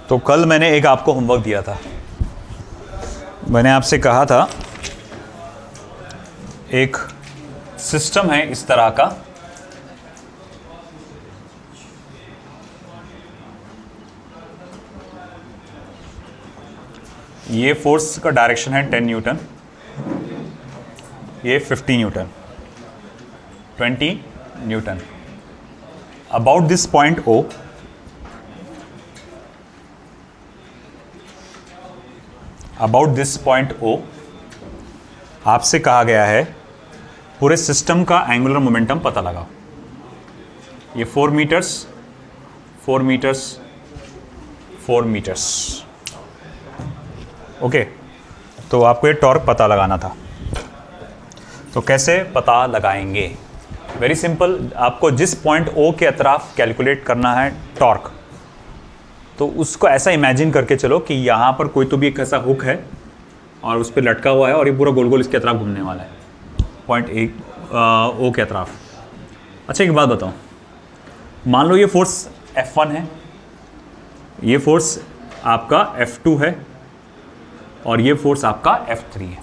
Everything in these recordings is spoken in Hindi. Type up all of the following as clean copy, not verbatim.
तो कल मैंने एक आपको होमवर्क दिया था। मैंने आपसे कहा था एक सिस्टम है इस तरह का, ये फोर्स का डायरेक्शन है 10 न्यूटन, ये 50 Newton, 20 Newton. About this point O, about this point O आपसे कहा गया है पूरे सिस्टम का एंगुलर मोमेंटम पता लगाओ। ये 4 मीटर्स, 4 मीटर्स, 4 मीटर्स। ओके, तो आपको ये टॉर्क पता लगाना था। तो कैसे पता लगाएंगे? वेरी सिंपल, आपको जिस पॉइंट O के अतराफ कैलकुलेट करना है टॉर्क, तो उसको ऐसा इमेजिन करके चलो कि यहाँ पर कोई तो भी एक ऐसा हुक है और उस पर लटका हुआ है और ये पूरा गोल गोल इसके अतराफ घूमने वाला है पॉइंट O के अतराफ। अच्छा, एक बात बताओ, मान लो ये फोर्स F1 है, ये फोर्स आपका F2 है और ये फोर्स आपका F3 है।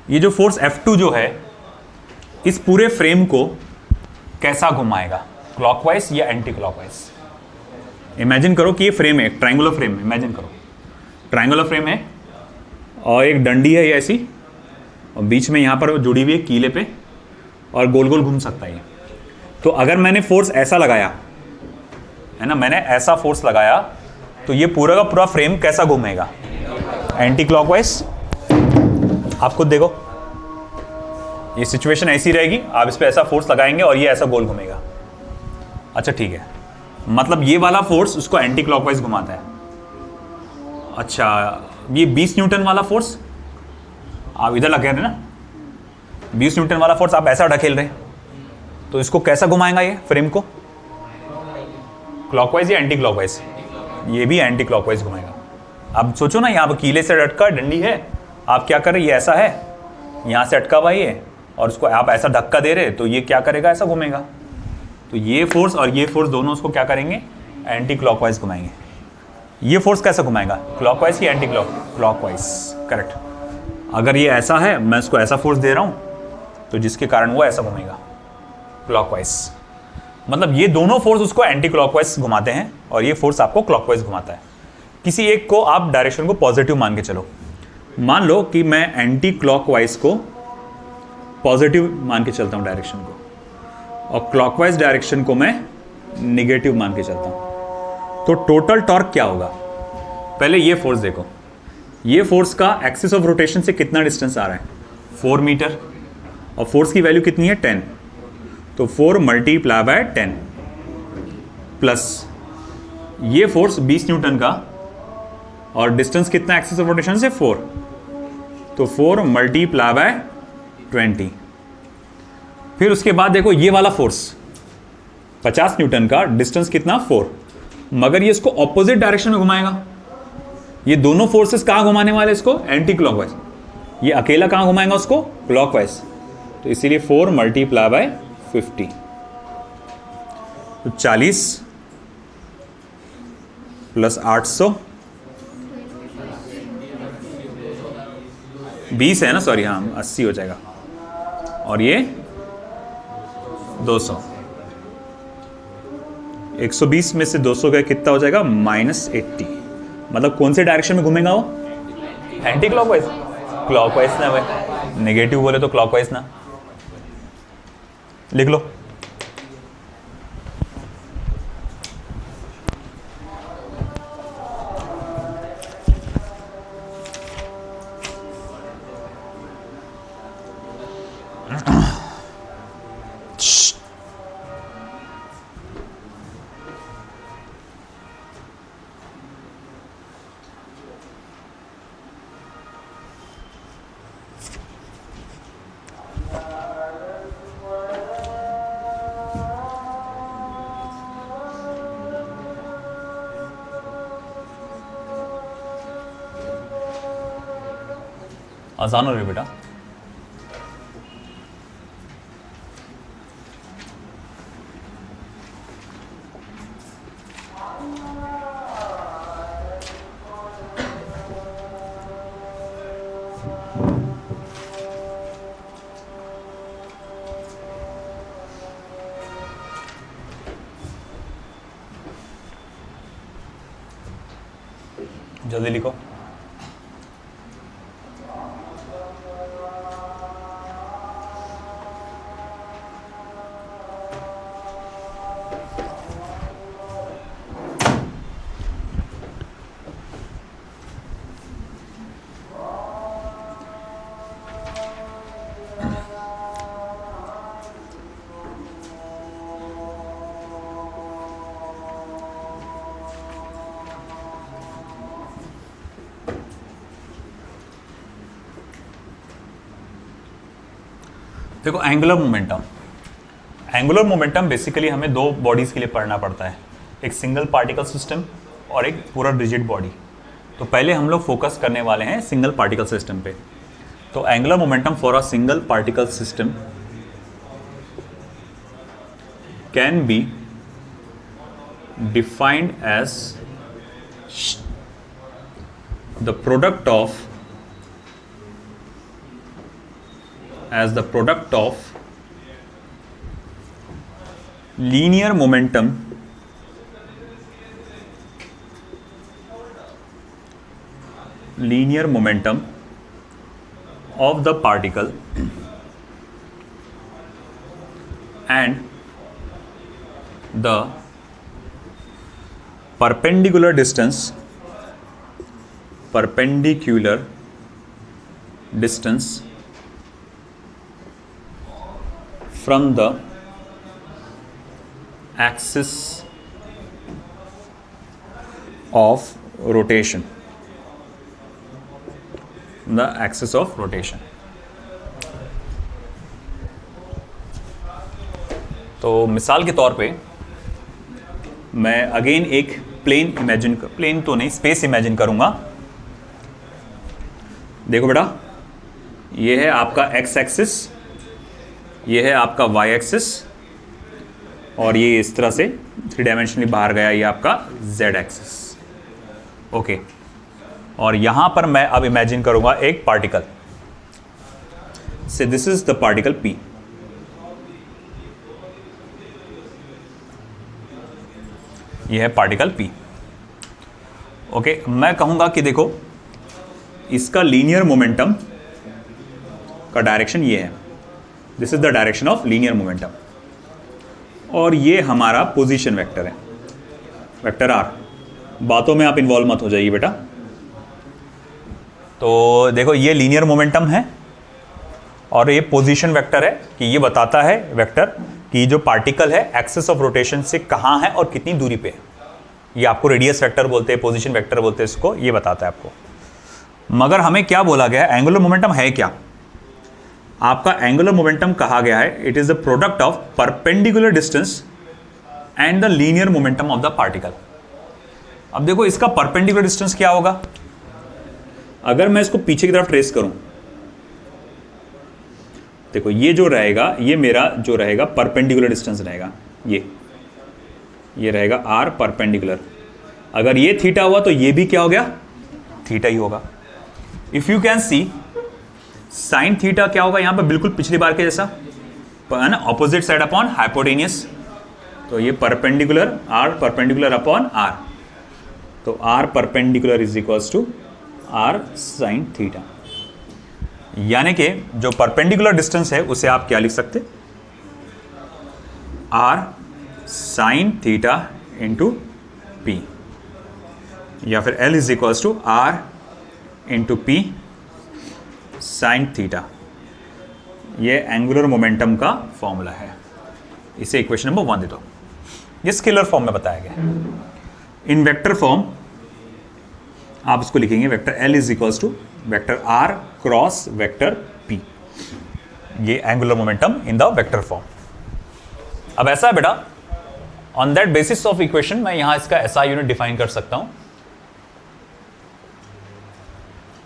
ये जो फोर्स F2 जो है इस पूरे फ्रेम को कैसा घुमाएगा, क्लॉकवाइज या एंटी क्लॉकवाइज? इमेजिन करो कि ये फ्रेम है, ट्रायंगुलर फ्रेम है, इमेजिन करो ट्रायंगुलर फ्रेम है और एक डंडी है ये ऐसी, और बीच में यहाँ पर जुड़ी हुई है कीले पे, और गोल गोल घूम सकता है ये। तो अगर मैंने फोर्स ऐसा लगाया है ना, मैंने ऐसा फोर्स लगाया, तो ये पूरा का पूरा फ्रेम कैसा घूमेगा? Anti clockwise. आप खुद देखो, ये सिचुएशन ऐसी रहेगी, आप इस पे ऐसा फोर्स लगाएंगे और ये ऐसा गोल घूमेगा। अच्छा ठीक है, मतलब ये वाला फोर्स उसको एंटी क्लॉकवाइज घुमाता है। अच्छा, ये 20 न्यूटन वाला फोर्स आप इधर लगे रहे ना, 20 न्यूटन वाला फोर्स आप ऐसा ढकेल रहे, तो इसको कैसा घुमाएगा ये फ्रेम को? क्लॉकवाइज या एंटी क्लॉकवाइज? ये भी एंटी क्लॉकवाइज घुमाएगा। अब सोचो ना, यहाँ पर कीले से लटका डंडी है, आप क्या कर रहे, ये ऐसा है, यहाँ से अटका हुआ ये, और उसको आप ऐसा धक्का दे रहे, तो ये क्या करेगा? ऐसा घूमेगा। तो ये फोर्स और ये फोर्स दोनों उसको क्या करेंगे? एंटी क्लॉकवाइज घुमाएंगे। ये फोर्स कैसा घुमाएगा? क्लॉकवाइज या एंटी क्लॉकवाइज? करेक्ट। अगर ये ऐसा है, मैं इसको ऐसा फोर्स दे रहा हूँ, तो जिसके कारण वो ऐसा घूमेगा, क्लॉकवाइज। मतलब ये दोनों फोर्स उसको एंटी क्लॉकवाइज घुमाते हैं और ये फोर्स आपको क्लॉकवाइज घुमाता है। किसी एक को आप डायरेक्शन को पॉजिटिव मान के चलो। मान लो कि मैं एंटी क्लॉकवाइज को पॉजिटिव मान के चलता हूं डायरेक्शन को, और क्लॉकवाइज डायरेक्शन को मैं निगेटिव मान के चलता हूं, तो टोटल टॉर्क क्या होगा? पहले ये फोर्स देखो, ये फोर्स का एक्सिस ऑफ रोटेशन से कितना डिस्टेंस आ रहा है? 4 मीटर, और फोर्स की वैल्यू कितनी है? 10। तो 4 मल्टीप्लाई बाय 10 प्लस ये फोर्स 20 न्यूटन का, और डिस्टेंस कितना एक्सिस ऑफ रोटेशन से? 4, तो 4 मल्टीप्लाई बाय 20। फिर उसके बाद देखो ये वाला फोर्स 50 न्यूटन का, डिस्टेंस कितना? 4, मगर ये इसको ऑपोजिट डायरेक्शन में घुमाएगा। ये दोनों फोर्सेस कहां घुमाने वाले इसको? Anti clockwise. ये अकेला कहां घुमाएगा उसको? क्लॉकवाइज। तो इसीलिए 4 मल्टीप्लाई बाय 50, तो 40 प्लस 800, 20 है ना, सॉरी, हाँ 80 हो जाएगा, और ये 200। 120 में से 200 गए, कितना हो जाएगा? -80। मतलब कौन से डायरेक्शन में घूमेगा वो? Anti clockwise. क्लॉकवाइज ना भाई, नेगेटिव बोले तो क्लॉकवाइज ना। लिख लो। आसान हो रही है बेटा। जल्दी लिखो। देखो एंगुलर मोमेंटम बेसिकली हमें दो बॉडीज के लिए पढ़ना पड़ता है, एक सिंगल पार्टिकल सिस्टम और एक पूरा रिजिड बॉडी। तो पहले हम लोग फोकस करने वाले हैं सिंगल पार्टिकल सिस्टम पे। तो angular momentum for a single particle system can be defined as the product of linear momentum of the particle and the perpendicular distance from the axis of rotation. तो मिसाल के तौर पे मैं अगेन एक प्लेन तो नहीं, स्पेस इमेजिन करूंगा। देखो बेटा, ये है आपका एक्स एक्सिस, ये है आपका वाई एक्सिस, और ये इस तरह से 3 डायमेंशनली बाहर गया, ये आपका जेड एक्सिस। ओके, और यहां पर मैं अब इमेजिन करूंगा एक पार्टिकल से, this is the particle P. ये है पार्टिकल पी। ओके, मैं कहूंगा कि देखो इसका लीनियर मोमेंटम का डायरेक्शन ये है, this is the direction of linear momentum, और ये हमारा पोजीशन वेक्टर है, वेक्टर आर। बातों में आप इन्वॉल्व मत हो जाइए बेटा। तो देखो ये लीनियर मोमेंटम है और ये पोजीशन वेक्टर है, कि ये बताता है वेक्टर कि जो पार्टिकल है एक्सिस ऑफ रोटेशन से कहाँ है और कितनी दूरी पे है। ये आपको रेडियस वेक्टर बोलते हैं, पोजीशन वेक्टर बोलते हैं इसको, ये बताता है आपको। मगर हमें क्या बोला गया है, एंगुलर मोमेंटम है क्या? आपका एंगुलर मोमेंटम कहा गया है it is the product of perpendicular distance and the linear momentum of the particle. अब देखो इसका परपेंडिकुलर डिस्टेंस क्या होगा, अगर मैं इसको पीछे की तरफ ट्रेस करूं, देखो ये जो रहेगा, ये मेरा जो रहेगा परपेंडिकुलर डिस्टेंस रहेगा, ये रहेगा आर परपेंडिकुलर। अगर ये थीटा हुआ तो ये भी क्या हो गया, थीटा ही होगा। If you can see sine theta क्या होगा यहां पर, बिल्कुल पिछली बार के जैसा है ना, ऑपोजिट साइड अपॉन हाइपोटेनियस। तो ये perpendicular, R perpendicular upon R, तो R perpendicular is equals to R sine theta. यानी कि जो परपेंडिकुलर डिस्टेंस है उसे आप क्या लिख सकते, r sine theta into p, या फिर l is equals to r into p sine theta. ये एंगुलर मोमेंटम का फॉर्मूला है। इसे इक्वेशन नंबर 1 दे दो। ये स्केलर फॉर्म में बताया गया है। इन वेक्टर फॉर्म आप इसको लिखेंगे, vector L is equals to vector are cross vector P. ये angular momentum in the vector form. अब ऐसा है बेटा, on that basis of equation मैं यहां इसका एसआई यूनिट डिफाइन कर सकता हूं।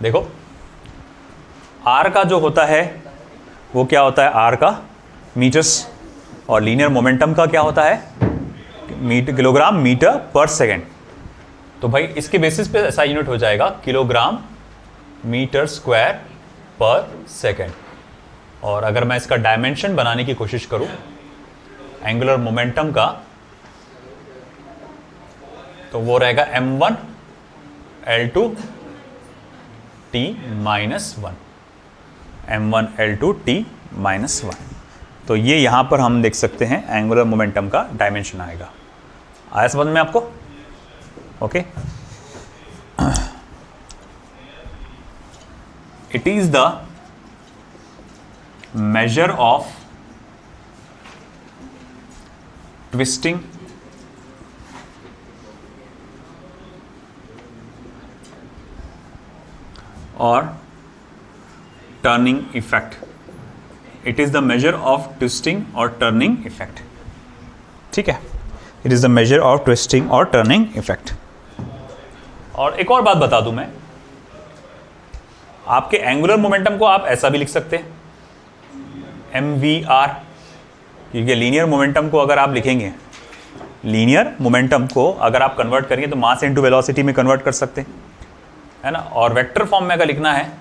देखो आर का जो होता है वो क्या होता है, आर का मीटर्स, और लीनियर मोमेंटम का क्या होता है, किलोग्राम मीटर पर सेकेंड। तो भाई इसके बेसिस पे ऐसा यूनिट हो जाएगा kilogram metre square per second. और अगर मैं इसका डायमेंशन बनाने की कोशिश करूं एंगुलर मोमेंटम का, तो वो रहेगा m1 L2 T minus 1, M1 L2 T minus 1। तो ये यहां पर हम देख सकते हैं एंगुलर मोमेंटम का डायमेंशन आएगा। आया समझ में आपको? Okay. It is the measure of twisting or turning effect. It is the measure of twisting or turning effect. ठीक है, it is the measure of twisting or turning effect. और एक और बात बता दूं मैं, आपके एंगुलर मोमेंटम को आप ऐसा भी लिख सकते हैं MVR, क्योंकि लीनियर मोमेंटम को अगर आप लिखेंगे, लीनियर मोमेंटम को अगर आप कन्वर्ट करेंगे तो मास इनटू वेलोसिटी में कन्वर्ट कर सकते हैं, है ना। और वेक्टर फॉर्म में अगर लिखना है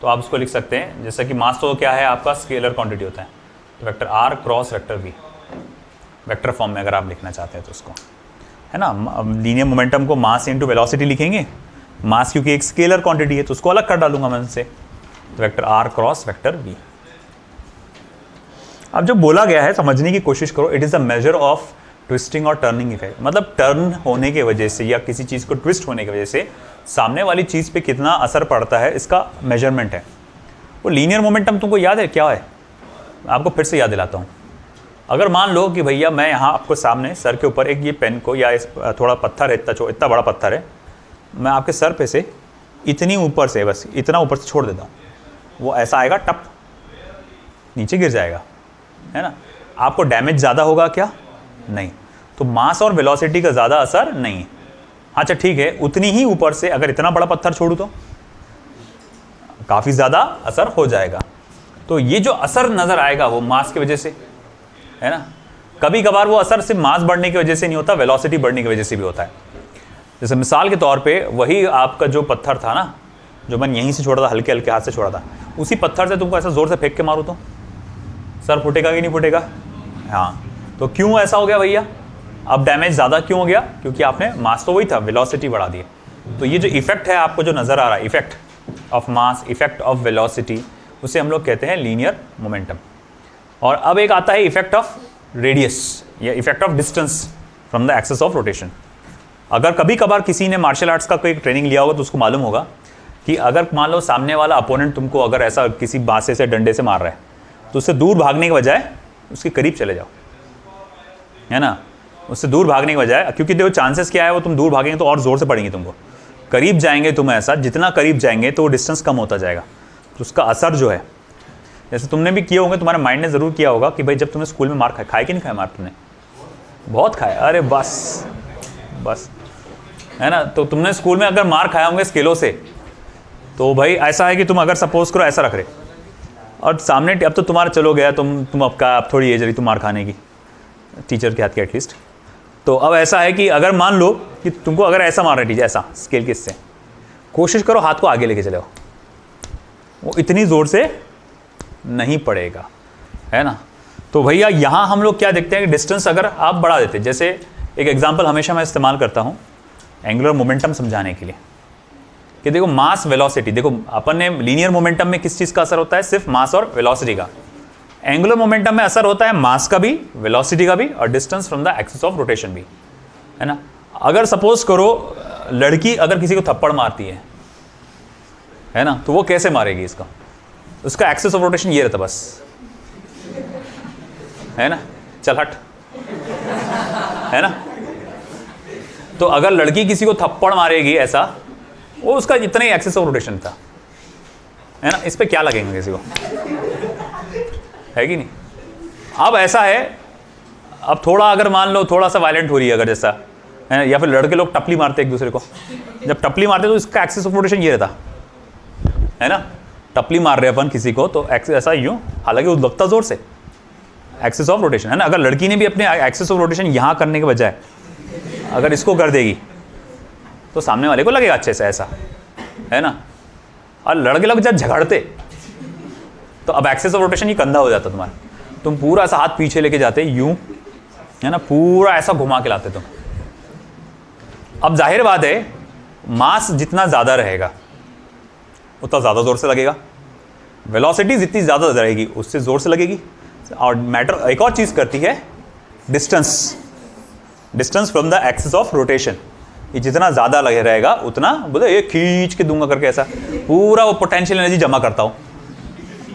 तो आप उसको लिख सकते हैं, जैसे कि मास तो क्या है आपका स्केलर क्वांटिटी होता है, तो vector R cross vector V, vector form में अगर आप लिखना चाहते हैं तो उसको, है ना। लीनियर मोमेंटम को मास इनटू वेलोसिटी लिखेंगे, मास क्योंकि एक स्केलर क्वांटिटी है तो उसको अलग कर डालूंगा मैं उनसे, तो vector R cross vector V। अब जो बोला गया है समझने की कोशिश करो, it is the measure of twisting और टर्निंग इफेक्ट, मतलब टर्न होने की वजह से या किसी चीज़ को ट्विस्ट होने की वजह से सामने वाली चीज़ पे कितना असर पड़ता है, इसका मेजरमेंट है। वो लीनियर मोमेंटम तुमको याद है क्या है? आपको फिर से याद दिलाता हूँ। अगर मान लो कि भैया मैं यहाँ आपको सामने सर के ऊपर एक ये पेन को या इस थोड़ा पत्थर है, इतना बड़ा पत्थर है, मैं आपके सर पे से इतनी ऊपर से, बस इतना ऊपर से छोड़ देता हूँ, वो ऐसा आएगा, टप नीचे गिर जाएगा, है ना। आपको डैमेज ज़्यादा होगा क्या? नहीं। तो मास और वेलोसिटी का ज़्यादा असर नहीं है। अच्छा ठीक है, उतनी ही ऊपर से अगर इतना बड़ा पत्थर छोड़ूं तो काफ़ी ज़्यादा असर हो जाएगा। तो ये जो असर नज़र आएगा वो मास की वजह से, है ना। कभी कभार वो असर सिर्फ मास बढ़ने की वजह से नहीं होता, वेलोसिटी बढ़ने की वजह से भी होता है। जैसे मिसाल के तौर पे वही आपका जो पत्थर था ना, जो मैंने यहीं से छोड़ा था, हल्के हल्के हाथ से छोड़ा था, उसी पत्थर से तुमको ऐसा ज़ोर से फेंक के मारूँ तो सर फूटेगा कि नहीं फूटेगा? हाँ। तो क्यों ऐसा हो गया भैया? अब डैमेज ज़्यादा क्यों हो गया? क्योंकि आपने मास तो वही था, वेलोसिटी बढ़ा दी। तो ये जो इफेक्ट है आपको जो नज़र आ रहा है, effect of mass, effect of velocity, उसे हम लोग कहते हैं लीनियर मोमेंटम। और अब एक आता है इफेक्ट ऑफ रेडियस या effect of distance from the axis of rotation. अगर कभी कभार किसी ने मार्शल आर्ट्स का कोई ट्रेनिंग लिया होगा तो उसको मालूम होगा कि अगर मान लो सामने वाला अपोनेंट तुमको अगर ऐसा किसी बांसे से डंडे से मार रहा है तो उससे दूर भागने के बजाय उसके करीब चले जाओ, है ना। उससे दूर भागने के बजाय, क्योंकि देखो चांसेस क्या है, वो तुम दूर भागेंगे तो और ज़ोर से पड़ेंगे तुमको, करीब जाएंगे तुम, ऐसा जितना करीब जाएंगे तो वो डिस्टेंस कम होता जाएगा, तो उसका असर जो है, जैसे तुमने भी किया होगा, तुम्हारे माइंड ने ज़रूर किया होगा कि भाई जब तुमने स्कूल में मार खाया कि नहीं खाया मार? तुमने बहुत खाया, अरे बस, है ना। तो तुमने स्कूल में अगर मार खाया होंगे स्केलों से, तो भाई ऐसा है कि तुम अगर सपोज करो ऐसा रख रहे और सामने, अब तो तुम्हारा चलो गया, तुम अब थोड़ी एज रही तुम मार खाने की, टीचर के हाथ की एटलीस्ट। तो अब ऐसा है कि अगर मान लो कि तुमको अगर ऐसा मार रहा है टीचर, ऐसा स्केल के इससे, कोशिश करो हाथ को आगे लेके चले, वो इतनी ज़ोर से नहीं पड़ेगा, है ना। तो भैया यहाँ हम लोग क्या देखते हैं कि डिस्टेंस अगर आप बढ़ा देते, जैसे एक एग्जांपल हमेशा मैं इस्तेमाल करता हूँ एंगुलर मोमेंटम समझाने के लिए, कि देखो मास वेलोसिटी, देखो अपन ने लीनियर मोमेंटम में किस चीज़ का असर होता है? सिर्फ मास और वेलोसिटी का। एंगुलर मोमेंटम में असर होता है मास का भी, वेलोसिटी का भी, और distance from the axis of rotation भी, है ना। अगर सपोज करो लड़की अगर किसी को थप्पड़ मारती है ना, तो वो कैसे मारेगी इसका? उसका एक्सिस ऑफ रोटेशन ये रहता बस, है ना, चल हट, है ना। तो अगर लड़की किसी को थप्पड़ मारेगी ऐसा, वो उसका इतना ही एक्सिस ऑफ रोटेशन था, है ना। इस पे क्या लगेंगे किसी को, है कि नहीं। अब ऐसा है, अब थोड़ा अगर मान लो थोड़ा सा वायलेंट हो रही है अगर, जैसा है ना, या फिर लड़के लोग टपली मारते एक दूसरे को, जब टपली मारते तो इसका एक्सिस ऑफ रोटेशन ये रहता, है ना। टपली मार रहे अपन किसी को तो एक्सिस ऐसा यूँ, हालांकि वो लगता जोर से, एक्सिस ऑफ रोटेशन, है ना। अगर लड़की ने भी अपने एक्सिस ऑफ रोटेशन यहाँ करने के बजाय अगर इसको कर देगी तो सामने वाले को लगेगा अच्छे से, ऐसा, है ना। और लड़के लोग जब झगड़ते तो अब एक्सिस ऑफ रोटेशन ही कंधा हो जाता तुम्हारा, तुम पूरा ऐसा हाथ पीछे लेके जाते यूं, है ना, पूरा ऐसा घुमा के लाते तुम। अब जाहिर बात है मास जितना ज़्यादा रहेगा उतना ज़्यादा ज़ोर से लगेगा, वेलोसिटी जितनी ज़्यादा रहेगी उससे ज़ोर से लगेगी। और मैटर एक और चीज़ करती है, distance from the axis of rotation. ये जितना ज़्यादा लगे रहेगा उतना, बोले ये खींच के दूंगा करके ऐसा पूरा वो पोटेंशियल एनर्जी जमा करता हूँ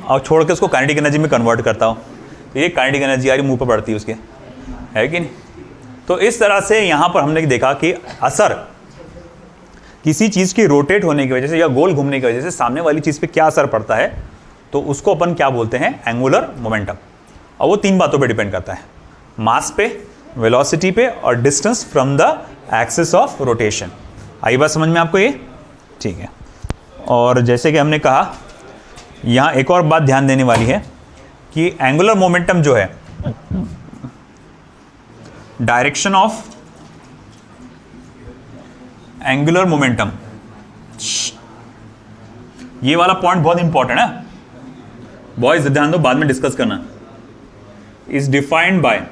और छोड़ के उसको काइनेटिक एनर्जी में कन्वर्ट करता हूँ। तो ये काइनेटिक एनर्जी यार मुंह पर पड़ती है उसके, है कि नहीं। तो इस तरह से यहाँ पर हमने देखा कि असर किसी चीज़ की रोटेट होने की वजह से या गोल घूमने की वजह से सामने वाली चीज़ पे क्या असर पड़ता है, तो उसको अपन क्या बोलते हैं, एंगुलर मोमेंटम। और वो 3 बातों पे डिपेंड करता है, मास पे, वेलोसिटी पे और distance from the axis of rotation. आई बात समझ में आपको ये? ठीक है। और जैसे कि हमने कहा, यहाँ एक और बात ध्यान देने वाली है कि एंगुलर मोमेंटम जो है, डायरेक्शन ऑफ एंगुलर मोमेंटम, ये वाला पॉइंट बहुत इंपॉर्टेंट है बॉयज, ध्यान दो, बाद में डिस्कस करना। Is defined by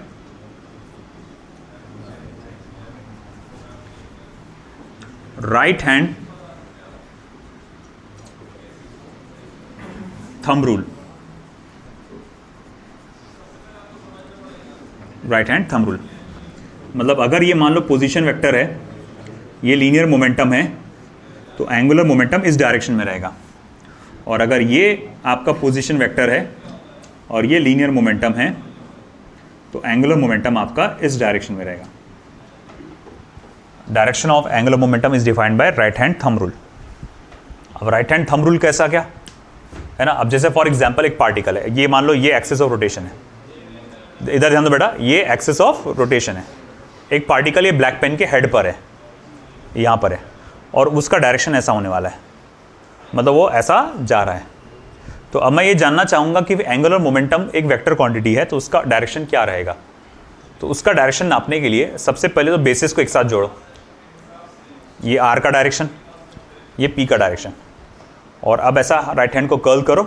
right hand thumb rule. Right hand thumb rule मतलब अगर ये मान लो पोजीशन वेक्टर है, ये लीनियर मोमेंटम है, तो एंगुलर मोमेंटम इस डायरेक्शन में रहेगा। और अगर ये आपका पोजीशन वेक्टर है और ये लीनियर मोमेंटम है, तो एंगुलर मोमेंटम आपका इस डायरेक्शन में रहेगा। Direction of angular momentum is defined by right hand thumb rule. अब राइट हैंड थंब रूल कैसा क्या है ना, अब जैसे फॉर एग्जांपल एक पार्टिकल है, ये मान लो ये एक्सिस ऑफ रोटेशन है, इधर ध्यान दो बेटा, ये एक्सिस ऑफ रोटेशन है। एक पार्टिकल ये ब्लैक पेन के हेड पर है, यहाँ पर है, और उसका डायरेक्शन ऐसा होने वाला है, मतलब वो ऐसा जा रहा है। तो अब मैं ये जानना चाहूँगा कि एंगुलर मोमेंटम एक वेक्टर क्वांटिटी है, तो उसका डायरेक्शन क्या रहेगा। तो उसका डायरेक्शन नापने के लिए सबसे पहले तो बेसिस को एक साथ जोड़ो, ये आर का डायरेक्शन, ये पी का डायरेक्शन, और अब ऐसा राइट हैंड को कर्ल करो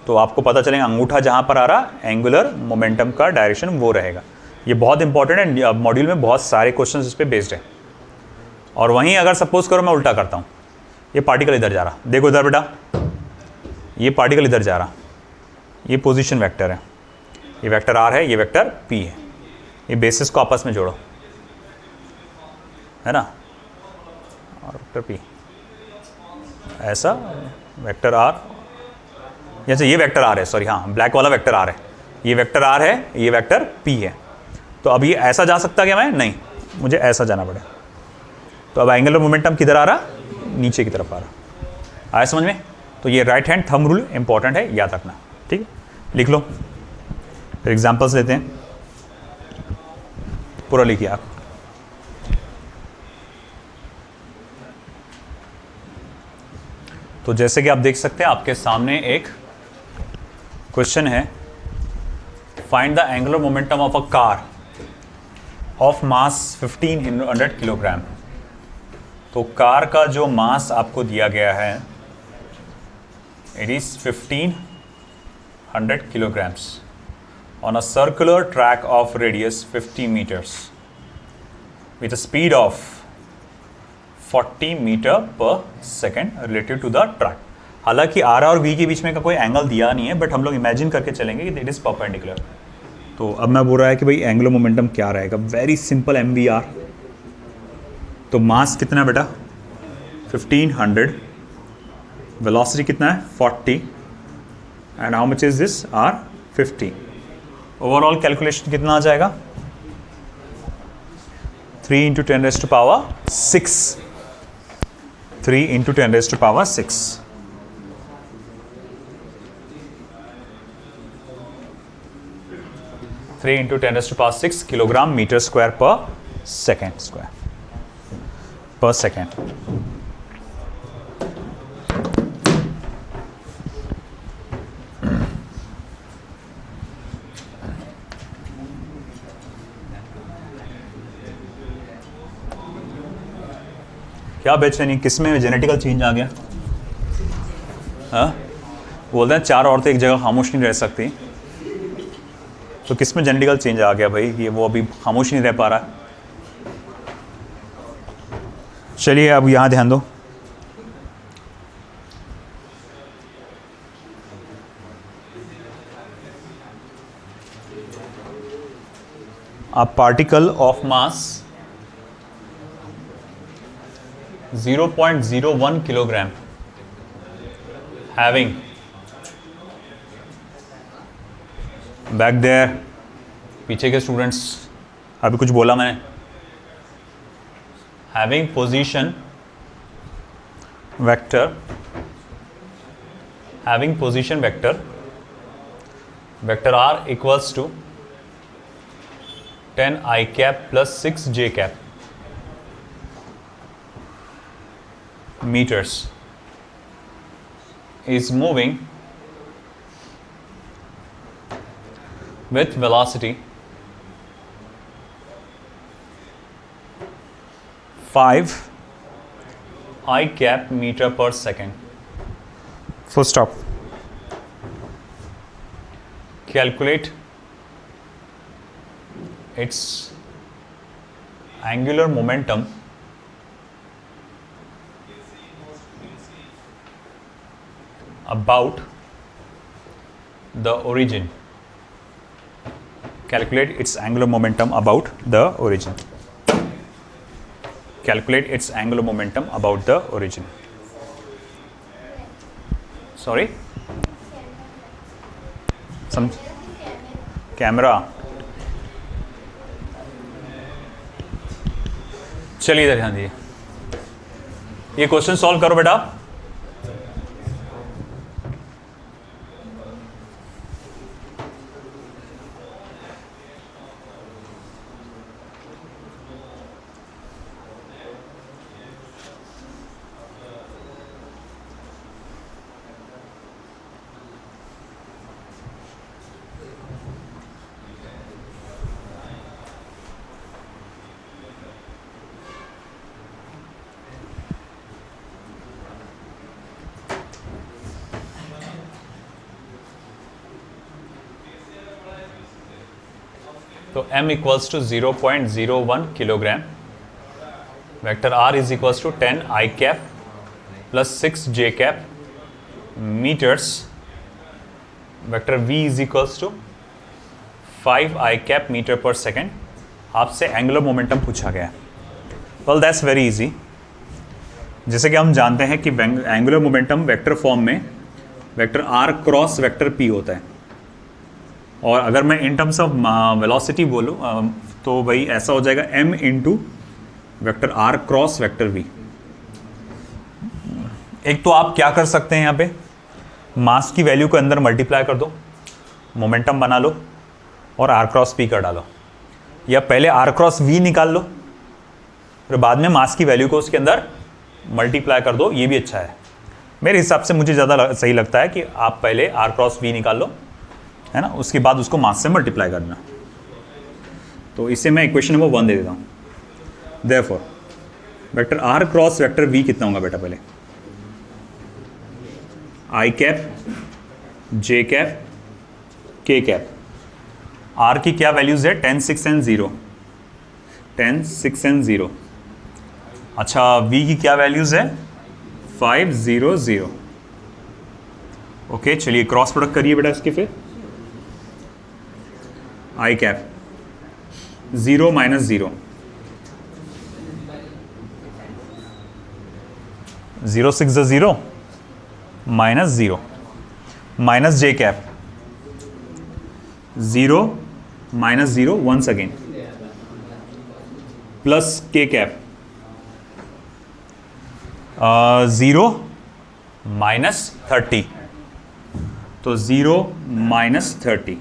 तो आपको पता चलेगा अंगूठा जहाँ पर आ रहा, एंगुलर मोमेंटम का डायरेक्शन वो रहेगा। ये बहुत इंपॉर्टेंट है, मॉड्यूल में बहुत सारे क्वेश्चन इस पर बेस्ड है। और वहीं अगर सपोज करो मैं उल्टा करता हूँ, ये पार्टिकल इधर जा रहा, देखो इधर बेटा, ये पार्टिकल इधर जा रहा, ये पोजीशन वेक्टर है, ये वेक्टर आर है, ये वेक्टर पी है, ये बेसिस को आपस में जोड़ो, है ना, और वेक्टर पी, ऐसा वेक्टर आर, जैसे ये वेक्टर आर है, सॉरी हाँ ब्लैक वाला वेक्टर आर है, ये वेक्टर आर है, ये वेक्टर पी है। तो अब ये ऐसा जा सकता क्या मैं? नहीं, मुझे ऐसा जाना पड़े। तो अब एंगुलर मोमेंटम किधर आ रहा, नीचे की तरफ आ रहा। आया समझ में? तो ये right hand thumb rule important है, याद रखना, ठीक है। लिख लो, फिर एग्जांपल्स लेते हैं, पूरा लिखिए आप। तो जैसे कि आप देख सकते हैं आपके सामने एक क्वेश्चन है, find the angular momentum of a car of mass 1500 kilogram. तो कार का जो मास आपको दिया गया है, it is 1500 kilograms on a circular track of radius 50 meters with a speed of 40 meter per second relative to the track। हालांकि आर और वी के बीच में का कोई एंगल दिया नहीं है, बट हम लोग इमेजिन करके चलेंगे कि इट इज परपेंडिकुलर। तो अब मैं बोल रहा है कि भाई एंगुलर मोमेंटम क्या रहेगा, वेरी सिंपल MVR। तो मास कितना बेटा 1500, वेलोसिटी कितना है 40, and how much is this R 50। Overall calculation कितना आ जाएगा 3 × 10⁶, 3 × 10⁶। Three into 10⁶ kilogram metre square per second square per second. क्या बेचैनी, किस में जेनेटिकल चेंज आ गया? हाँ, बोलते हैं 4 औरतें एक जगह खामोश नहीं रह सकती, तो किस में जेनेटिकल चेंज आ गया भाई, ये वो अभी खामोश नहीं रह पा रहा। चलिए अब यहाँ ध्यान दो, a particle of mass 0.01 kilogram having back there, पीछे के स्टूडेंट्स, अभी कुछ बोला मैंने, having position vector r equals to 10 I cap plus 6 j cap meters is moving with velocity 5 I cap meter per second. Full stop. Calculate its angular momentum about the origin. Calculate its angular momentum about the origin. Calculate its angular momentum about the origin. Sorry? Some camera. चलिए इधर ध्यान दीजिए, ये क्वेश्चन सॉल्व करो बेटा। तो m equals to 0.01 kilogram, vector r is equals to 10 I cap plus 6 j cap metres, vector v is equals to 5 I cap metre per second. आपसे एंगुलर मोमेंटम पूछा गया है। Well that's very easy. जैसे कि हम जानते हैं कि एंगुलर मोमेंटम वेक्टर फॉर्म में vector r cross vector p होता है, और अगर मैं इन टर्म्स ऑफ वेलोसिटी बोलूँ तो भाई ऐसा हो जाएगा m into vector r cross vector v। एक तो आप क्या कर सकते हैं, यहाँ पे मास की वैल्यू को अंदर मल्टीप्लाई कर दो, मोमेंटम बना लो और r क्रॉस p कर डालो, या पहले r क्रॉस v निकाल लो फिर बाद में मास की वैल्यू को उसके अंदर मल्टीप्लाई कर दो, ये भी अच्छा है। मेरे हिसाब से मुझे ज़्यादा सही लगता है कि आप पहले r क्रॉस v निकाल लो, है ना, उसके बाद उसको मास से मल्टीप्लाई करना। तो इसे मैं इक्वेशन नंबर 1 दे देता हूँ। Therefore vector r cross vector v कितना होगा बेटा, पहले I cap j cap k cap. r की क्या वैल्यूज है, 10 6 एंड 0, 10 6 एंड 0। अच्छा v की क्या वैल्यूज है, 5 0 0। ओके चलिए क्रॉस प्रोडक्ट करिए बेटा इसके, फिर I cap 0 minus 0, 0 6 0 minus 0, minus j cap 0 minus 0 once again, plus k cap 0 minus 30, तो 0 minus 30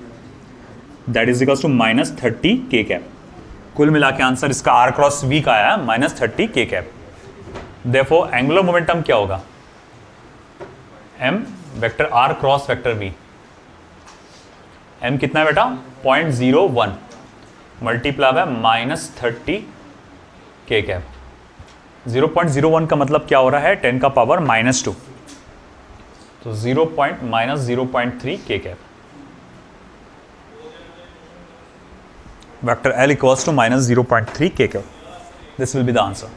that is equals to minus 30 k cap. कुल मिला के आंसर इसका r क्रॉस v का आया minus 30 k cap. Therefore angular momentum क्या होगा, m vector r cross vector v, m कितना है बेटा 0.01 multiply by minus 30 k cap. 0.01 का मतलब क्या हो रहा है, 10 का पावर -2, तो 0.3 k cap. Vector L equals to minus 0.3 k cap. This will be the answer.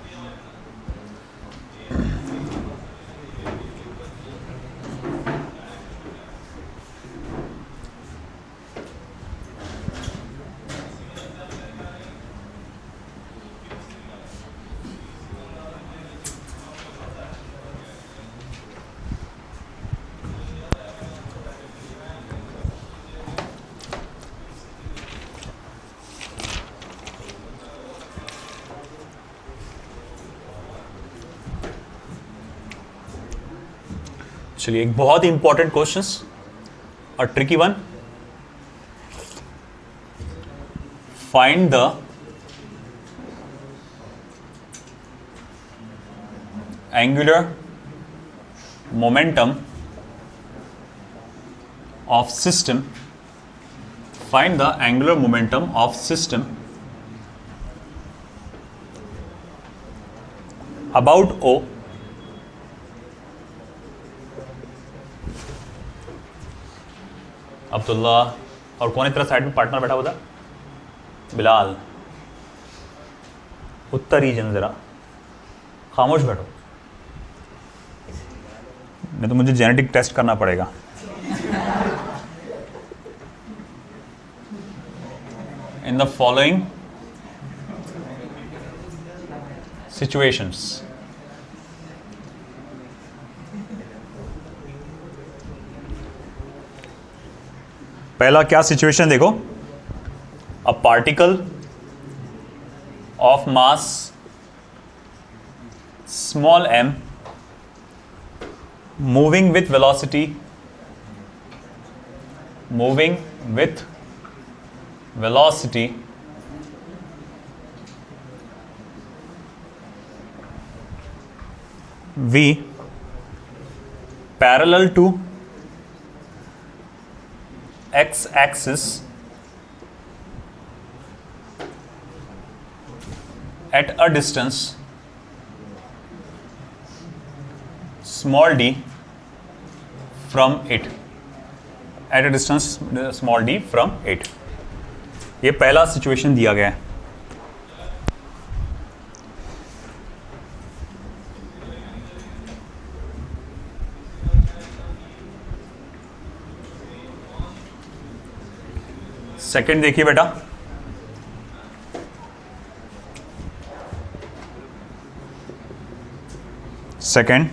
चलिए एक बहुत ही इंपॉर्टेंट क्वेश्चंस और tricky one. Find the angular momentum of system. Find the angular momentum of system about O Abdullah. और कौन इस तरह साइड में पार्टनर बैठा हुआ था? बिलाल. उत्तर रीजन जरा खामोश बैठो, नहीं तो मुझे जेनेटिक टेस्ट करना पड़ेगा. In the following situations, पहला क्या सिचुएशन देखो. A particle of mass small m moving with velocity v parallel to x axis at a distance small d from it. At a distance small d from it. ये पहला सिचुएशन दिया गया है. सेकंड देखिए बेटा. Second,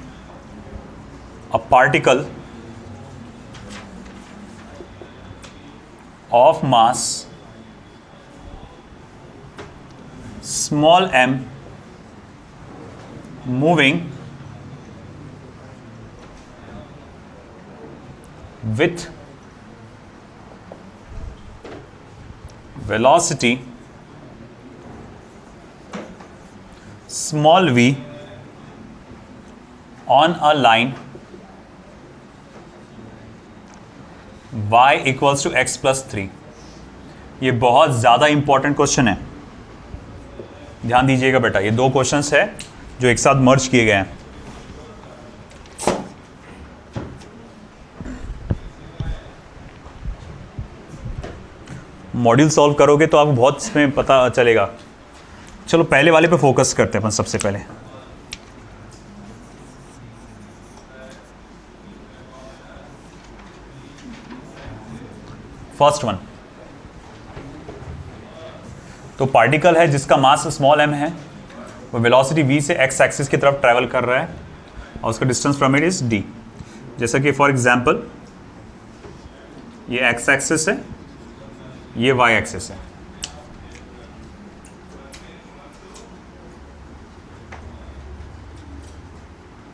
a particle of mass small m moving with velocity small v on a line y equals to x plus 3. ये बहुत ज़्यादा इंपॉर्टेंट क्वेश्चन है, ध्यान दीजिएगा बेटा. ये दो क्वेश्चंस है जो एक साथ मर्ज किए गए हैं. मॉड्यूल सॉल्व करोगे तो आपको बहुत इसमें पता चलेगा. चलो पहले वाले पे फोकस करते हैं अपन सबसे पहले. फर्स्ट वन, तो पार्टिकल है जिसका मास स्मॉल m है, वो वेलोसिटी v से x एक्सिस की तरफ ट्रैवल कर रहा है और उसका distance from it is d. जैसा कि फॉर एग्जांपल ये x एक्सिस है, ये y एक्सिस है.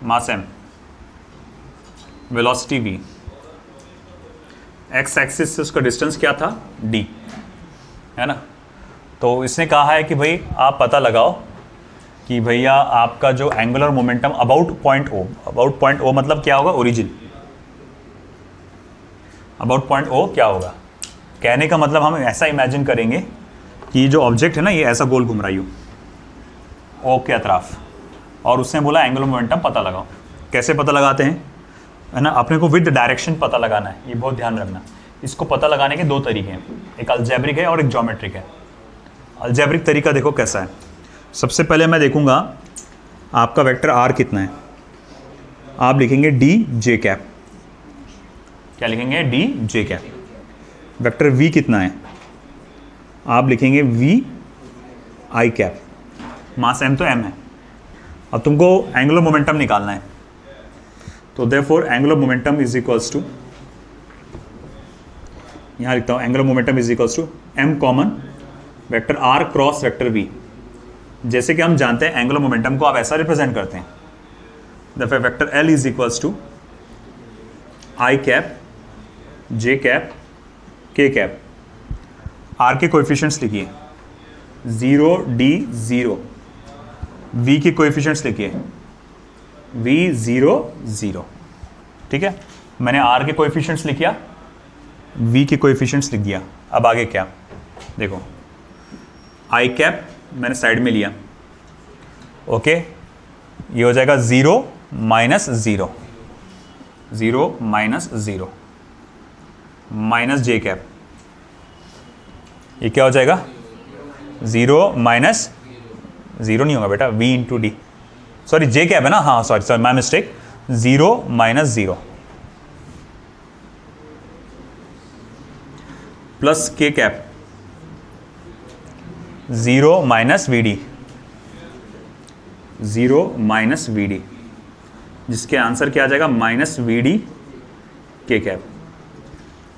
मास m, velocity v, x axis से उसका डिस्टेंस क्या था? d, है ना. तो इसने कहा है कि भाई आप पता लगाओ कि भैया आपका जो angular momentum about point O मतलब क्या होगा? ओरिजिन. अबाउट पॉइंट ओ क्या होगा? कहने का मतलब हम ऐसा इमेजिन करेंगे कि जो ऑब्जेक्ट है ना, ये ऐसा गोल घूम रहा है ओ के अतराफ, और उसने बोला एंगुलर मोमेंटम पता लगाओ. कैसे पता लगाते हैं, है ना? अपने को विद डायरेक्शन पता लगाना है, ये बहुत ध्यान रखना. इसको पता लगाने के दो तरीके हैं, एक अलजेब्रिक है और एक ज्योमेट्रिक है. अलजेब्रिक तरीका देखो कैसा है. सबसे पहले मैं देखूंगा आपका वेक्टर आर कितना है. आप लिखेंगे डी जे कैप. क्या लिखेंगे? D j cap. Vector v कितना है? आप लिखेंगे v i cap. Mass m तो एम है. अब तुमको एंगुलर मोमेंटम निकालना है, तो therefore angular momentum is equals to, यहाँ लिखता हूँ angular momentum is equals to m common vector are cross vector v. जैसे कि हम जानते हैं एंगुलर मोमेंटम को आप ऐसा रिप्रेजेंट करते हैं, therefore vector L is equals to i cap, j cap, k cap. R के कोएफिशिएंट्स लिखिए 0 D 0, वी के कोएफिशिएंट्स लिखिए V 0 0। ठीक है, मैंने आर के कोएफिशिएंट्स लिख दिया, वी के कोएफिशिएंट्स लिख दिया। अब आगे क्या, देखो आई कैप मैंने साइड में लिया, ओके, ये हो जाएगा 0 माइनस 0, 0 माइनस 0 माइनस जे कैप, ये क्या हो जाएगा 0 माइनस 0 नहीं होगा बेटा, v into D, sorry J cap है ना, हाँ sorry my mistake, 0 minus 0 plus K cap 0 minus V D, 0 minus V D, जिसके आंसर क्या आ जाएगा माइनस वी डी के कैप।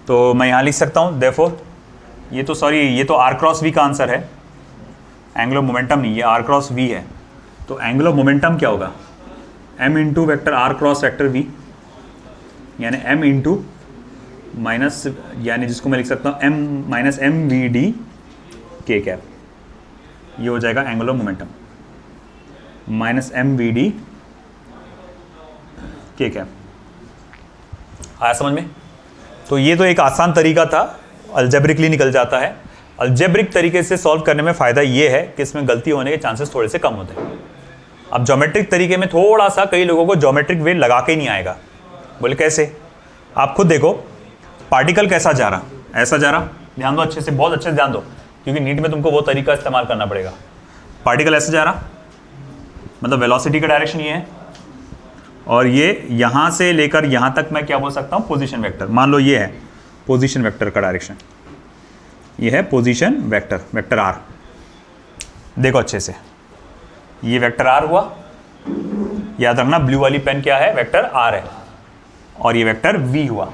तो मैं यहां लिख सकता हूं देयरफॉर, ये तो सॉरी ये तो आर क्रॉस वी का आंसर है, एंगुलर मोमेंटम नहीं, ये आर क्रॉस वी है। तो एंगुलर मोमेंटम क्या होगा, m into vector r cross vector v, यानी m इंटू माइनस, यानी जिसको मैं लिख सकता हूँ m minus m v D के कैप, ये हो जाएगा angular momentum minus m v D के कैप। आया समझ में? तो ये तो एक आसान तरीका था, अलजेब्रिकली निकल जाता है। अलजेब्रिक तरीके से सॉल्व करने में फ़ायदा ये है कि इसमें गलती होने के चांसेस थोड़े से कम होते हैं। अब ज्योमेट्रिक तरीके में थोड़ा सा कई लोगों को ज्योमेट्रिक वे लगा के ही नहीं आएगा। बोले कैसे? आप खुद देखो पार्टिकल कैसा जा रहा, ऐसा जा रहा, ध्यान दो अच्छे से, बहुत अच्छे से ध्यान दो, क्योंकि नीट में तुमको वो तरीका इस्तेमाल करना पड़ेगा। पार्टिकल ऐसे जा रहा, मतलब वेलोसिटी का डायरेक्शन ये है, और ये यहाँ से लेकर यहाँ तक मैं क्या बोल सकता हूँ, पोजीशन वेक्टर। मान लो ये है पोजीशन वेक्टर का डायरेक्शन, ये है पोजीशन वेक्टर, वेक्टर आर। देखो अच्छे से, ये वेक्टर आर हुआ, याद रखना ब्लू वाली पेन क्या है, वेक्टर आर है, और ये वेक्टर वी हुआ।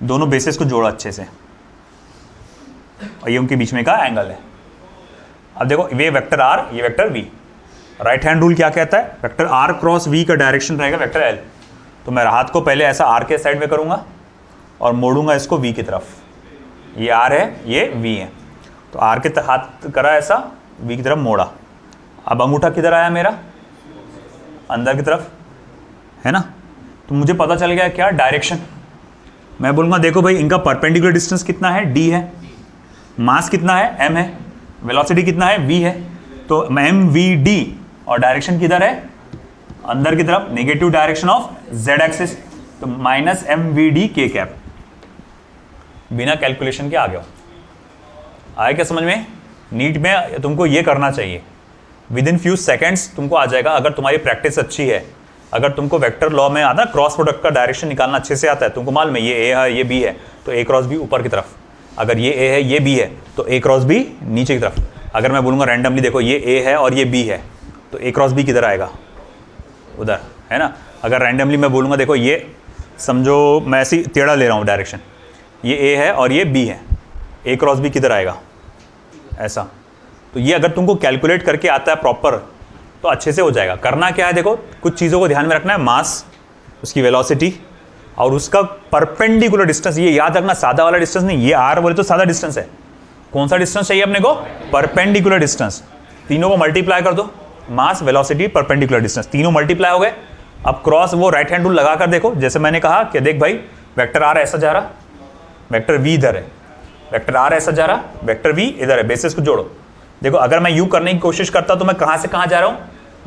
दोनों बेसिस को जोड़ो अच्छे से, और ये उनके बीच में का एंगल है। अब देखो ये वेक्टर आर, ये vector v, right hand rule क्या कहता है, वेक्टर आर क्रॉस वी का डायरेक्शन रहेगा वेक्टर एल। तो मैं हाथ को पहले ऐसा आर के साइड में करूंगा और मोड़ूंगा इसको वी की तरफ, ये आर है, ये वी है, तो आर के हाथ करा ऐसा, वी की तरफ मोड़ा। अब अंगूठा किधर आया मेरा, अंदर की तरफ है ना, तो मुझे पता चल गया क्या, डायरेक्शन। मैं बोलूँगा देखो भाई इनका परपेंडिकुलर डिस्टेंस कितना है, डी है, मास कितना है, एम है, वेलोसिटी कितना है, वी है, तो एम वी डी, और डायरेक्शन किधर है, अंदर की तरफ, negative direction of Z axis, तो माइनस एम वी डी के कैप। बिना कैलकुलेशन के आ गया। आया क्या समझ में? नीट में तुमको ये करना चाहिए, विद इन फ्यू सेकेंड्स तुमको आ जाएगा, अगर तुम्हारी प्रैक्टिस अच्छी है। अगर तुमको वेक्टर लॉ में आता है, क्रॉस प्रोडक्ट का डायरेक्शन निकालना अच्छे से आता है, तुमको मालूम है ये ए है, ये बी है, तो ए क्रॉस बी ऊपर की तरफ, अगर ये ए है, ये बी है, तो ए क्रॉस बी नीचे की तरफ। अगर मैं बोलूँगा रैंडमली देखो ये ए है और ये बी है, तो ए क्रॉस बी किधर आएगा, उधर, है ना। अगर रैंडमली मैं बोलूँगा देखो ये, समझो मैं ऐसी टेढ़ा ले रहा हूँ डायरेक्शन, ये ए है और ये बी है, ए क्रॉस बी किधर आएगा, ऐसा। तो ये अगर तुमको कैलकुलेट करके आता है प्रॉपर, तो अच्छे से हो जाएगा। करना क्या है देखो, कुछ चीज़ों को ध्यान में रखना है, मास, उसकी वेलोसिटी और उसका परपेंडिकुलर डिस्टेंस। ये याद रखना, सादा वाला डिस्टेंस नहीं, ये आर बोले तो सादा डिस्टेंस है। कौन सा डिस्टेंस चाहिए अपने को, परपेंडिकुलर डिस्टेंस। तीनों को मल्टीप्लाई कर दो, मास, वेलोसिटी, परपेंडिकुलर डिस्टेंस, तीनों मल्टीप्लाई हो गए। अब क्रॉस वो राइट हैंड रूल लगा कर देखो, जैसे मैंने कहा कि देख भाई वेक्टर आर ऐसा जा रहा, वेक्टर वी इधर है, वेक्टर आर ऐसा जा रहा, वेक्टर वी इधर है, बेसिस को जोड़ो। देखो अगर मैं यू करने की कोशिश करता तो मैं कहां से कहां जा रहा हूं,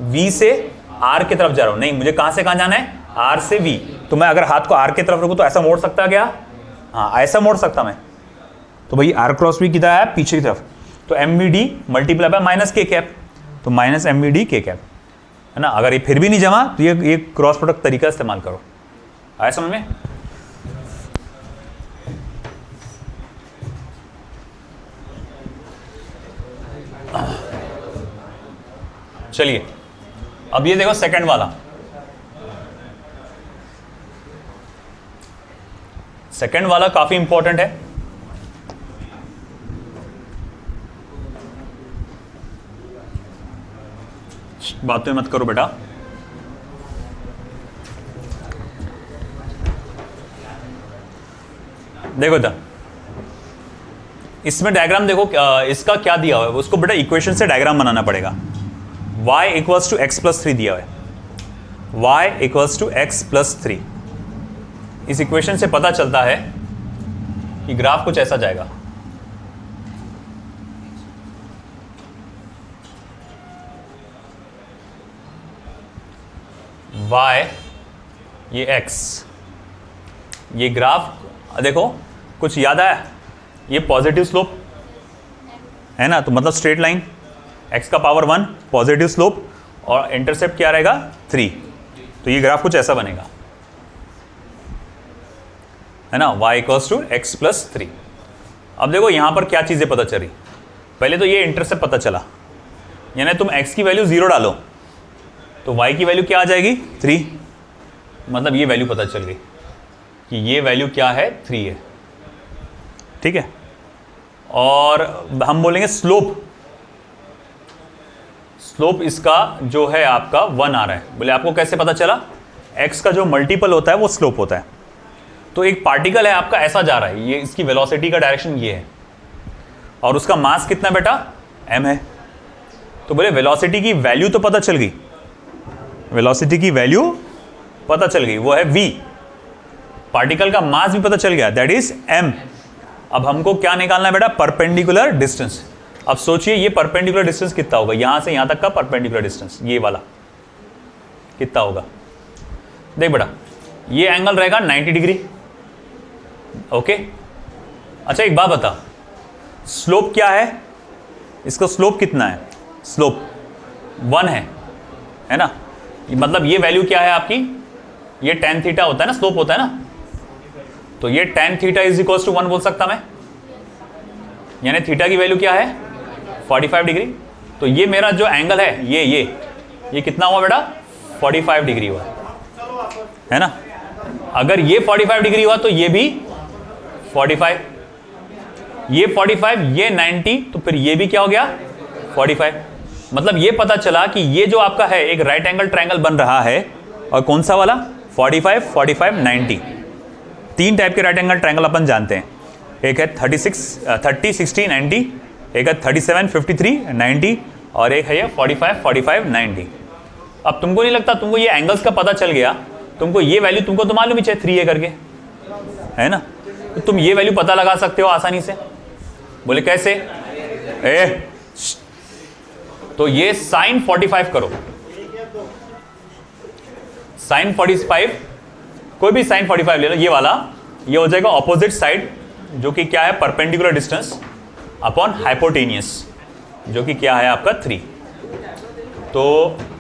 वी से आर की तरफ जा रहा हूं। नहीं, मुझे कहां से कहां जाना है, आर से वी। तो मैं अगर हाथ को आर की तरफ रखूं तो ऐसा मोड़ सकता क्या, हाँ ऐसा मोड़ सकता मैं। तो भाई आर क्रॉस वी किधर है, पीछे की तरफ, तो m v d multiply by minus k cap, तो माइनस एम वी डी के कैप, है ना। अगर ये फिर भी नहीं जमा तो ये क्रॉस प्रोडक्ट तरीका इस्तेमाल करो। आया समझ में? चलिए अब ये देखो सेकंड वाला, सेकंड वाला काफी इंपॉर्टेंट है। बातें मत करो बेटा। देखो इधर इसमें डायग्राम देखो, इसका क्या दिया हुआ है, उसको बेटा इक्वेशन से डायग्राम बनाना पड़ेगा। y equals to x plus 3 दिया हुआ है, y equals to x plus 3। इस इक्वेशन से पता चलता है कि ग्राफ कुछ ऐसा जाएगा। y ये x, ये ग्राफ देखो कुछ याद आया, ये पॉजिटिव स्लोप है ना, तो मतलब स्ट्रेट लाइन, x का पावर 1 पॉजिटिव स्लोप और इंटरसेप्ट क्या रहेगा 3, तो ये ग्राफ कुछ ऐसा बनेगा, है ना, y equals to x plus 3। अब देखो यहां पर क्या चीजें पता चली, पहले तो ये इंटरसेप्ट पता चला, यानी तुम x की वैल्यू 0 डालो तो y की वैल्यू क्या आ जाएगी 3, मतलब ये वैल्यू पता चल गई कि ये वैल्यू क्या है 3 है, ठीक है। और हम बोलेंगे स्लोप, स्लोप इसका जो है आपका 1 आ रहा है। बोले आपको कैसे पता चला, x का जो मल्टीपल होता है वो स्लोप होता है। तो एक पार्टिकल है आपका ऐसा जा रहा है, ये इसकी वेलोसिटी का डायरेक्शन ये है और उसका मास कितना बेटा m है। तो बोले वेलोसिटी की वैल्यू तो पता चल गई, वेलोसिटी की वैल्यू पता चल गई, वो है v। पार्टिकल का मास भी पता चल गया, दैट इज m। अब हमको क्या निकालना है बेटा, परपेंडिकुलर डिस्टेंस। अब सोचिए ये परपेंडिकुलर डिस्टेंस कितना होगा, यहां से यहां तक का परपेंडिकुलर डिस्टेंस ये वाला कितना होगा। देख बेटा ये एंगल रहेगा 90 डिग्री, ओके। अच्छा एक बात बता, स्लोप क्या है, इसका स्लोप कितना है, स्लोप 1 है ना, मतलब ये वैल्यू क्या है आपकी, ये tan थीटा होता है ना, स्लोप होता है ना, तो ये tan theta is equal to 1 बोल सकता मैं, यानी थीटा की वैल्यू क्या है 45 डिग्री। तो ये मेरा जो एंगल है ये कितना हुआ बेटा 45 डिग्री हुआ, है ना। अगर ये 45 डिग्री हुआ तो ये भी 45, ये 45, ये 90, तो फिर ये भी क्या हो गया 45। मतलब ये पता चला कि ये जो आपका है एक राइट एंगल ट्रायंगल बन रहा है, और कौन सा वाला 45, 45, 90। 3 टाइप के राइट एंगल ट्रायंगल अपन जानते हैं, एक है 30, 60, 90, एक है 37, 53, 90 और एक है ये 45, 45, 90। अब तुमको नहीं लगता, तुमको ये एंगल्स का पता चल गया, तुमको ये वैल्यू तुमको तो मालूम ही चाहिए 3 है करके, है ना, तो तुम ये वैल्यू पता लगा सकते हो आसानी से। बोले कैसे, तो ये साइन 45 करो, साइन 45, कोई भी साइन 45 ले लो, ये वाला, ये हो जाएगा ऑपोजिट साइड, जो कि क्या है परपेंडिकुलर डिस्टेंस अपॉन हाइपोटेनियस, जो कि क्या है आपका 3। तो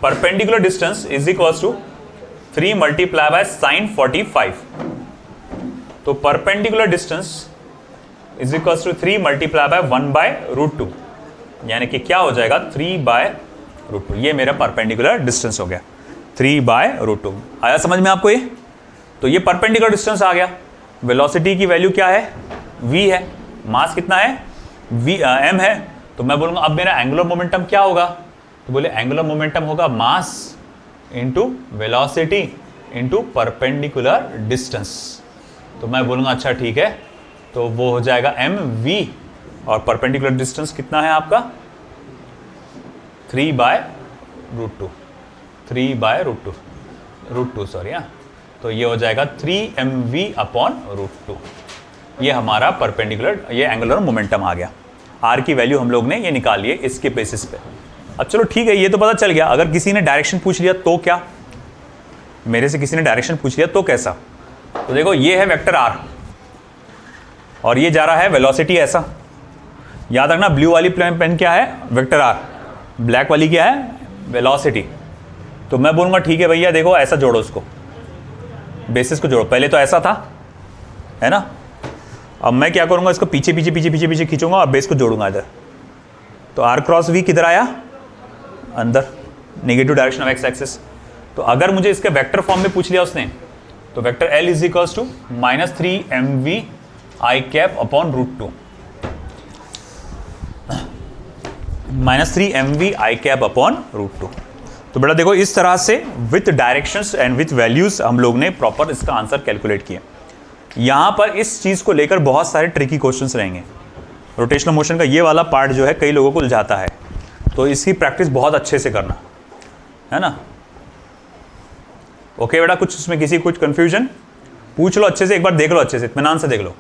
perpendicular distance is equals to 3 multiply by sine 45। तो perpendicular distance is equals to 3 multiply by 1 by √2, यानी कि क्या हो जाएगा 3 बाय √2। ये मेरा परपेंडिकुलर डिस्टेंस हो गया 3 बाय √2। आया समझ में आपको ये? तो ये परपेंडिकुलर डिस्टेंस आ गया। वेलोसिटी की वैल्यू क्या है v है, मास कितना है m है, तो मैं बोलूंगा अब मेरा एंगुलर मोमेंटम क्या होगा, तो बोले एंगुलर मोमेंटम होगा mass into velocity into perpendicular distance. तो मैं बोलूंगा अच्छा ठीक है, तो वो हो जाएगा mv और परपेंडिकुलर डिस्टेंस कितना है आपका 3 बाय √2, 3 बाय √2 सॉरी, हाँ, तो ये हो जाएगा 3mv अपॉन √2। ये हमारा परपेंडिकुलर, ये एंगुलर मोमेंटम आ गया। r की वैल्यू हम लोग ने ये निकाल लिए इसके बेसिस पे। अब चलो ठीक है, ये तो पता चल गया। अगर किसी ने डायरेक्शन पूछ लिया तो क्या, मेरे से किसी ने डायरेक्शन पूछ लिया तो कैसा, तो देखो ये है वेक्टर r और ये जा रहा है वेलोसिटी ऐसा। याद रखना ब्लू वाली पेन क्या है वेक्टर r, ब्लैक वाली क्या है वेलोसिटी। तो मैं बोलूँगा ठीक है भैया देखो ऐसा जोड़ो, उसको बेसिस को जोड़ो। पहले तो ऐसा था, है ना, अब मैं क्या करूँगा इसको पीछे पीछे पीछे पीछे पीछे खींचूंगा और बेस को जोड़ूंगा इधर। तो r क्रॉस v किधर आया अंदर, negative direction of x axis. तो अगर मुझे इसके वेक्टर फॉर्म में पूछ लिया उसने, तो vector l is equals to -3mv i cap upon √2, -3mv i cap upon √2। तो बेटा देखो इस तरह से with directions and with values हम लोग ने प्रॉपर इसका आंसर कैलकुलेट किया। यहाँ पर इस चीज़ को लेकर बहुत सारे ट्रिकी क्वेश्चंस रहेंगे। रोटेशनल मोशन का ये वाला पार्ट जो है कई लोगों को उलझाता है, तो इसकी प्रैक्टिस बहुत अच्छे से करना, है ना। ओके बेटा, कुछ इसमें किसी कुछ कंफ्यूजन? पूछ लो अच्छे से, एक बार देख लो अच्छे से, इत्मीनान से देख लो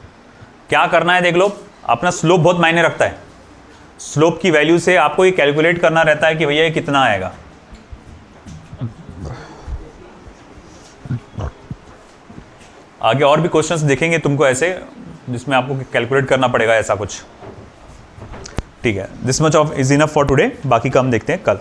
क्या करना है। देख लो, अपना स्लोप बहुत मायने रखता है। स्लोप की वैल्यू से आपको ये कैलकुलेट करना रहता है कि भैया ये कितना आएगा। आगे और भी क्वेश्चंस देखेंगे तुमको ऐसे, जिसमें आपको कैलकुलेट करना पड़ेगा ऐसा कुछ। ठीक है, this much of is enough for today, बाकी का हम देखते हैं कल।